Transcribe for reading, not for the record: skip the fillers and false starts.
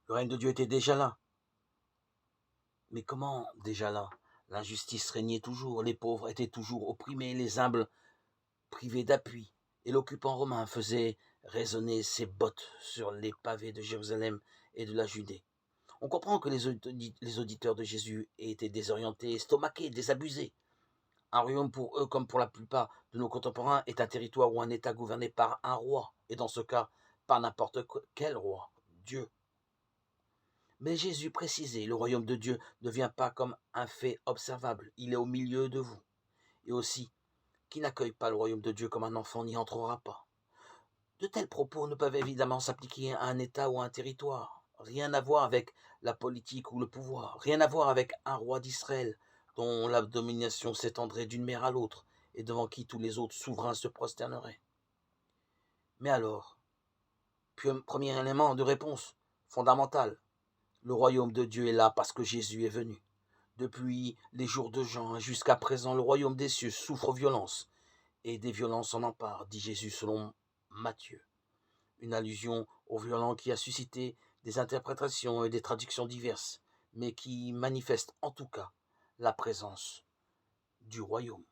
Le règne de Dieu était déjà là. Mais comment déjà là? L'injustice régnait toujours, les pauvres étaient toujours opprimés, les humbles privés d'appui, et l'occupant romain faisait résonner ses bottes sur les pavés de Jérusalem et de la Judée. On comprend que les auditeurs de Jésus étaient désorientés, estomaqués, désabusés. Un royaume pour eux, comme pour la plupart de nos contemporains, est un territoire ou un État gouverné par un roi, et dans ce cas, par n'importe quel roi, Dieu. Mais Jésus précisait, le royaume de Dieu ne vient pas comme un fait observable, il est au milieu de vous. Et aussi, qui n'accueille pas le royaume de Dieu comme un enfant n'y entrera pas. De tels propos ne peuvent évidemment s'appliquer à un État ou à un territoire. Rien à voir avec la politique ou le pouvoir, rien à voir avec un roi d'Israël dont la domination s'étendrait d'une mer à l'autre et devant qui tous les autres souverains se prosterneraient. Mais alors, premier élément de réponse fondamental, le royaume de Dieu est là parce que Jésus est venu. Depuis les jours de Jean jusqu'à présent, le royaume des cieux souffre violence, et des violences s'en emparent, dit Jésus selon Matthieu. Une allusion au violent qui a suscité des interprétations et des traductions diverses, mais qui manifeste en tout cas la présence du royaume.